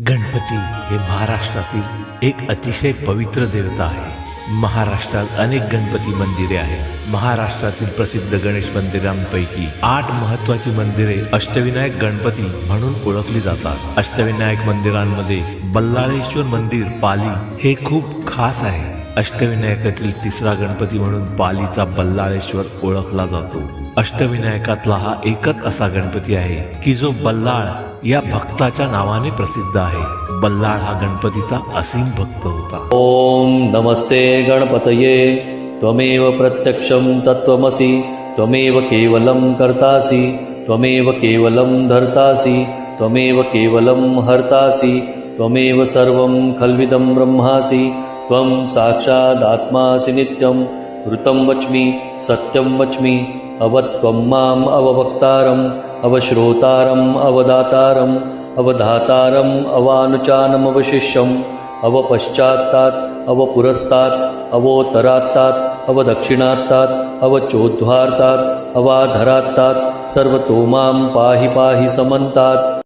गणपती हे महाराष्ट्रातील एक अतिशय पवित्र देवता आहे। महाराष्ट्रात अनेक गणपती मंदिरे आहेत। महाराष्ट्रातील प्रसिद्ध गणेश मंदिरांपैकी 8 महत्त्वाची मंदिरे अष्टविनायक गणपती म्हणून ओळखली जातात। अष्टविनायक मंदिरांमध्ये बल्लाळेश्वर मंदिर पाली हे खूप खास आहे। अष्टविनायकातील तिसरा गणपती म्हणून पालीचा बल्लाळेश्वर ओळखला जातो। अष्टविनायकातला हा एकच असा गणपती आहे की जो बल्लाळ या भक्ताच्या नावाने प्रसिद्ध आहे। बल्लाळ हा गणपतीचा असीम भक्त होता। ओम नमस्ते गणपतये त्वमेव प्रत्यक्षं तत्त्वमसि त्वमेव केवलं कर्तासि त्वमेव केवलं धर्तासि त्वमेव केवलं हर्तासि त्वमेव सर्वं खल्विदं ब्रह्मासि त्वं साक्षादात्मासि नित्यं ऋतं वच्मि सत्यं वच्मि अवत्वं माम् अववक्तारम् अवश्रोतारम् अवदातारम् अवधातारम् अवानुचानम् अवशिष्यम् अवपश्चात्तात् अवपुरस्तात् अवोत्तरात्तात् अवदक्षिणात्तात् अवचोद्ध्वार्तात् अवाधरात्तात् सर्वतो मां पाहि पाहि समन्तात्।